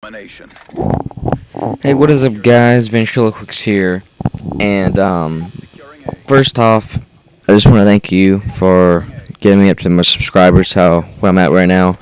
Hey, what is up, guys? Ventriloquist here, and first off, I just want to thank you for getting me up to my subscribers. Where I'm at right now.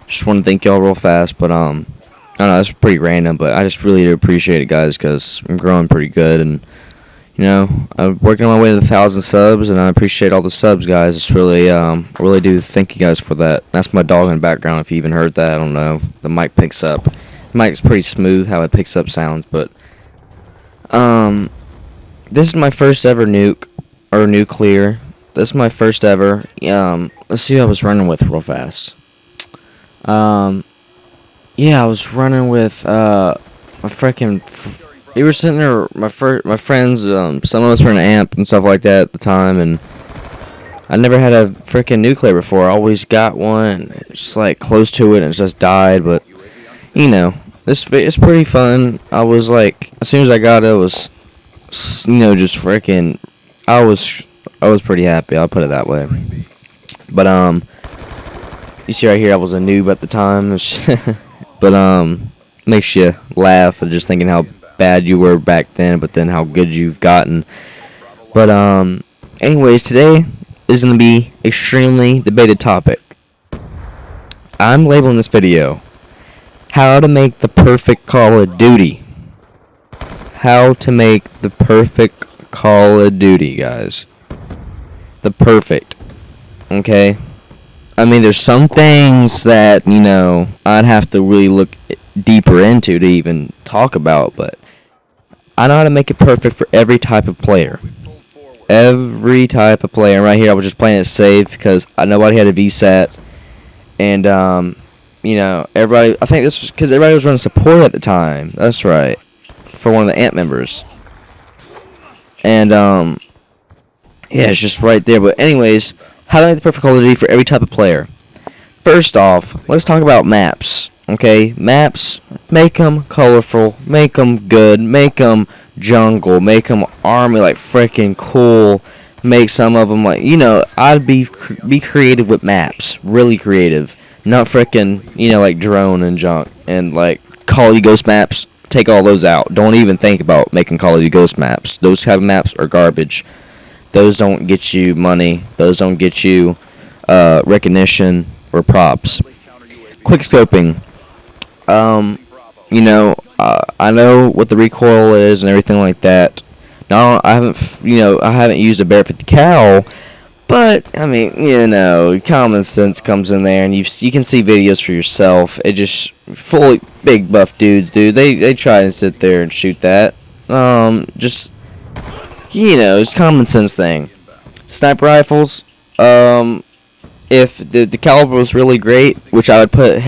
Just want to thank y'all real fast, but I don't know, that's pretty random, but I just really do appreciate it, guys, because I'm growing pretty good, and I'm working on my way to 1,000 subs, and I appreciate all the subs, guys. It's really, I really do thank you guys for that. That's my dog in the background. If you even heard that, I don't know. The mic picks up. Mic's pretty smooth how it picks up sounds, but this is my first ever nuke or nuclear. This is my first ever. Let's see what I was running with real fast. Yeah, I was running with my freaking. We were sitting there, my friends. Some of us were in an amp and stuff like that at the time, and I never had a freaking nuclear before. I always got one, just like close to it, and it just died, but. It's pretty fun. I was like, as soon as I got it, it was, just freaking. I was pretty happy. I'll put it that way. But you see right here, I was a noob at the time. But makes you laugh just thinking how bad you were back then, but then how good you've gotten. But anyways, today is gonna be extremely debated topic. I'm labeling this video. How to make the perfect Call of Duty. How to make the perfect Call of Duty, guys. The perfect. Okay? I mean, there's some things that, I'd have to really look deeper into to even talk about, but I know how to make it perfect for every type of player. Every type of player. Right here, I was just playing it safe because nobody had a VSAT. And, everybody, I think this was because everybody was running support at the time. That's right. For one of the AMP members. And, yeah, it's just right there. But anyways, how to make the perfect Call of Duty for every type of player. First off, let's talk about maps. Okay? Maps, make them colorful, make them good, make them jungle, make them army, like freaking cool. Make some of them like, I'd be creative with maps. Really creative. Not frickin', like drone and junk and like Call of Duty Ghost maps. Take all those out. Don't even think about making Call of Duty Ghost maps. Those kind of maps are garbage. Those don't get you money. Those don't get you recognition or props. Quickscoping. I know what the recoil is and everything like that. No, I haven't used a Bear 50 cal. But, I mean, common sense comes in there, and you can see videos for yourself. It just, fully big buff dudes, dude. They try and sit there and shoot that. It's a common sense thing. Sniper rifles, if the caliber was really great, which I would put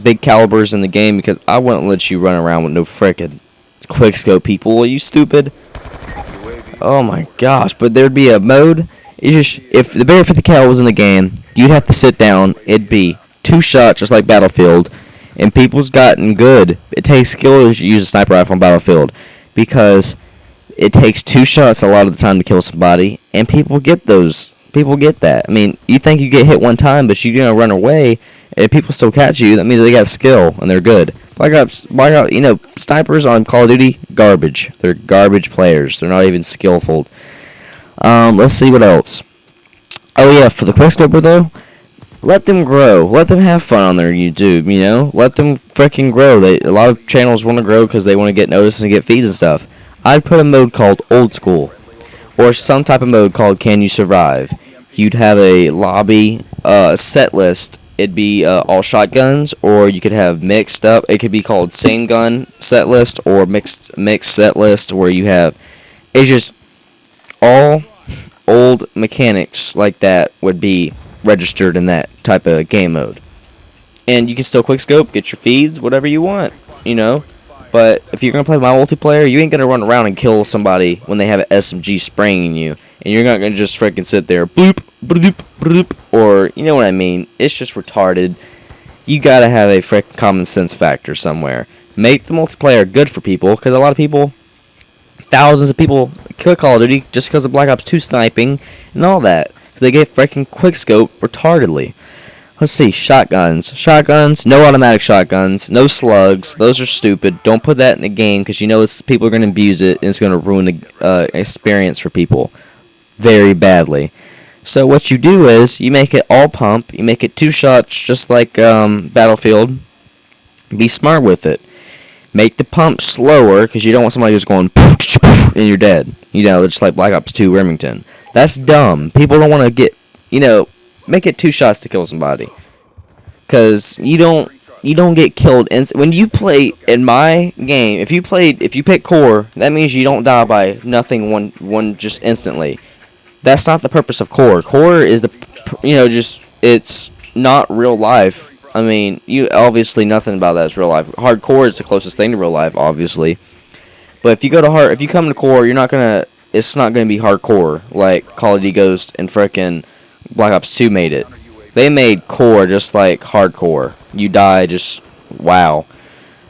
big calibers in the game, because I wouldn't let you run around with no frickin' quickscope, people. Are you stupid? Oh my gosh, but there'd be a mode. If the Bear 50 cal was in the game, you'd have to sit down. It'd be 2 shots, just like Battlefield. And people's gotten good. It takes skill to use a sniper rifle on Battlefield, because it takes 2 shots a lot of the time to kill somebody, and people get those. People get that. I mean, you think you get hit one time, but you're gonna run away, and people still catch you. That means they got skill and they're good. Snipers on Call of Duty, garbage. They're garbage players. They're not even skillful. Let's see what else. Oh yeah, for the quickscoper though, let them grow. Let them have fun on their YouTube, Let them freaking grow. A lot of channels want to grow because they want to get noticed and get feeds and stuff. I'd put a mode called Old School, or some type of mode called Can You Survive. You'd have a lobby set list. It'd be all shotguns, or you could have mixed up. It could be called same gun set list or mixed set list, where you have it's just all old mechanics like that would be registered in that type of game mode. And you can still quickscope, get your feeds, whatever you want, But if you're going to play my multiplayer, you ain't going to run around and kill somebody when they have an SMG spraying you. And you're not going to just freaking sit there, bloop, bloop, bloop, or, you know what I mean? It's just retarded. You got to have a freaking common sense factor somewhere. Make the multiplayer good for people, because a lot of people, thousands of people kill Call of Duty just because of Black Ops 2 sniping and all that. They get freaking quickscope retardedly. Let's see, shotguns. Shotguns, no automatic shotguns, no slugs. Those are stupid. Don't put that in the game because you know people are going to abuse it and it's going to ruin the experience for people very badly. So what you do is you make it all pump. You make it 2 shots just like Battlefield. Be smart with it. Make the pump slower because you don't want somebody just going and you're dead. You know, just like Black Ops 2 Remington. That's dumb. People don't want to get, make it 2 shots to kill somebody. Because you don't get killed. When you play in my game, if you pick core, that means you don't die by nothing one just instantly. That's not the purpose of core. Core is it's not real life. I mean, you obviously nothing about that is real life. Hardcore is the closest thing to real life, obviously. But if you go to if you come to core, it's not gonna be hardcore like Call of Duty Ghost and frickin' Black Ops 2 made it. They made core just like hardcore. You die just wow.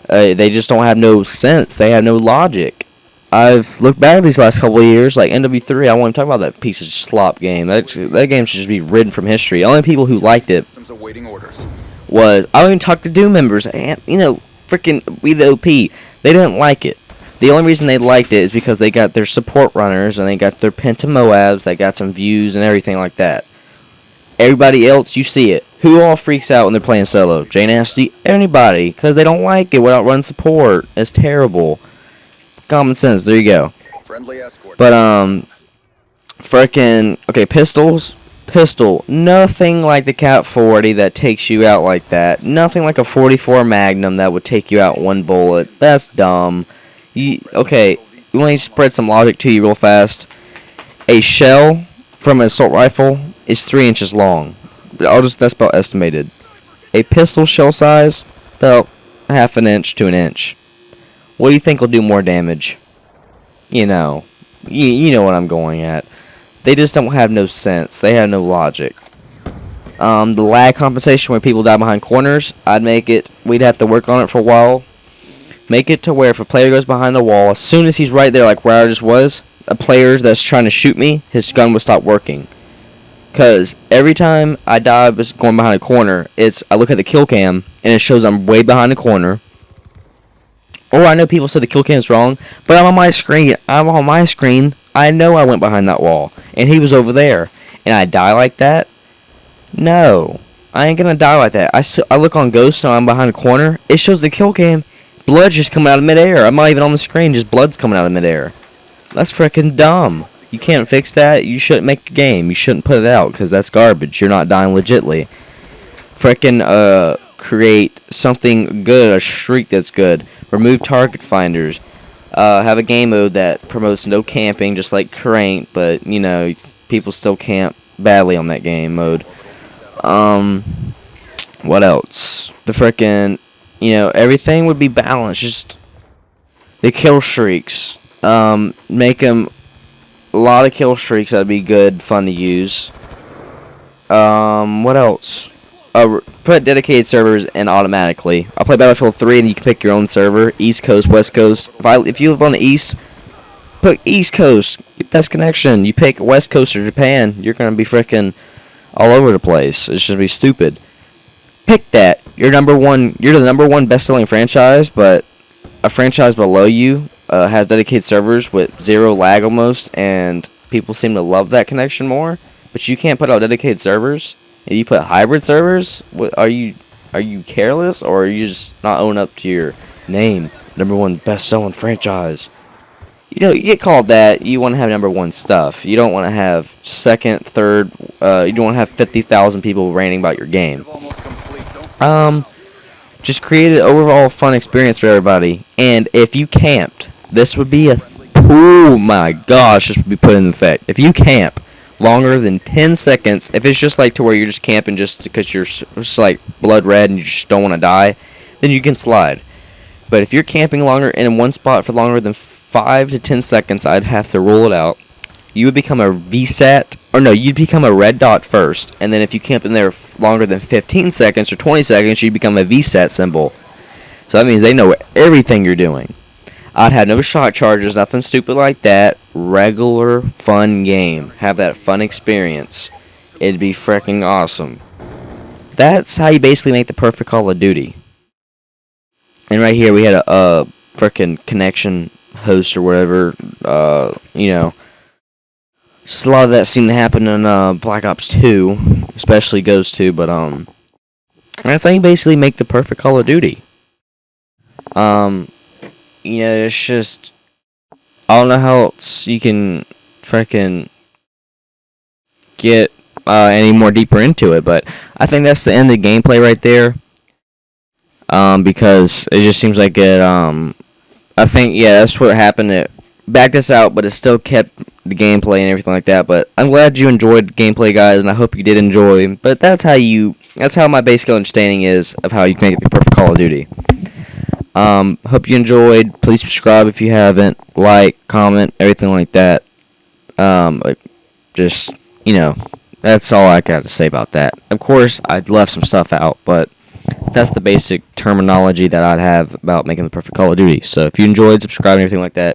They just don't have no sense. They have no logic. I've looked back at these last couple of years, like NW3. I want to talk about that piece of slop game. That game should just be ridden from history. The only people who liked it was I don't even talk to Doom members. Freaking We the OP. They didn't like it. The only reason they liked it is because they got their support runners and they got their Penta Moabs. They got some views and everything like that. Everybody else, you see it. Who all freaks out when they're playing solo? Jay Nasty? Anybody. Because they don't like it without running support. It's terrible. Common sense. There you go. But, okay, pistols. Pistol. Nothing like the Cap 40 that takes you out like that. Nothing like a 44 Magnum that would take you out 1 bullet. That's dumb. Okay, let me spread some logic to you real fast. A shell from an assault rifle is 3 inches long. That's about estimated. A pistol shell size, about 1/2 inch to 1 inch. What do you think will do more damage? You know what I'm going at. They just don't have no sense. They have no logic. The lag compensation when people die behind corners, we'd have to work on it for a while. Make it to where if a player goes behind the wall, as soon as he's right there like where I just was, a player that's trying to shoot me, his gun would stop working. Because every time I die going behind a corner, I look at the kill cam, and it shows I'm way behind the corner. Or I know people said the kill cam is wrong, but I'm on my screen. I know I went behind that wall, and he was over there. And I die like that? No. I ain't gonna die like that. I look on Ghost, and I'm behind a corner. It shows the kill cam. Blood's just coming out of midair. I'm not even on the screen, just blood's coming out of midair. That's freaking dumb. You can't fix that. You shouldn't make your game. You shouldn't put it out, because that's garbage. You're not dying legitly. Freaking, create something good, a streak that's good. Remove target finders. Have a game mode that promotes no camping, just like Crank, but, people still camp badly on that game mode. What else? The frickin', everything would be balanced. Just the kill streaks. Make them a lot of kill streaks. That'd be good, fun to use. What else? Put dedicated servers in automatically. I'll play Battlefield 3 and you can pick your own server. East Coast, West Coast. If you live on the East, put East Coast. Best connection. You pick West Coast or Japan, you're going to be frickin' all over the place. It's just be stupid. Pick that. You're the number one best-selling franchise, but a franchise below you has dedicated servers with 0 lag almost, and people seem to love that connection more. But you can't put out dedicated servers. If you put hybrid servers, are you careless, or are you just not owning up to your name? Number 1 best-selling franchise. You get called that. You want to have number 1 stuff. You don't want to have second, third. You don't want to have 50,000 people ranting about your game. Just create an overall fun experience for everybody. And if you camped, this would be oh my gosh, this would be put in effect. If you camp longer than 10 seconds, if it's just like to where you're just camping just because you're just like blood red and you just don't want to die, then you can slide. But if you're camping longer in one spot for longer than 5 to 10 seconds, I'd have to rule it out. You would become a VSAT, or no, you'd become a red dot first, and then if you camp in there longer than 15 seconds or 20 seconds, you'd become a VSAT symbol. So that means they know everything you're doing. I'd have no shot charges, nothing stupid like that. Regular, fun game. Have that fun experience. It'd be freaking awesome. that's how you basically make the perfect Call of Duty. And right here we had a freaking connection host or whatever. You know, just a lot of that seemed to happen in Black Ops 2, especially Ghost 2. But I think basically make the perfect Call of Duty. You know, it's just I don't know how else you can freaking get any more deeper into it, but I think that's the end of the gameplay right there. Because it just seems like it. I think that's what happened. It backed us out, but it still kept the gameplay and everything like that. But I'm glad you enjoyed gameplay, guys, and I hope you did enjoy. But that's how my basic understanding is of how you can make the perfect Call of Duty. Hope you enjoyed. Please subscribe if you haven't. Like, comment, everything like that. Just, that's all I got to say about that. Of course, I left some stuff out, but that's the basic terminology that I'd have about making the perfect Call of Duty. So if you enjoyed, subscribe and everything like that.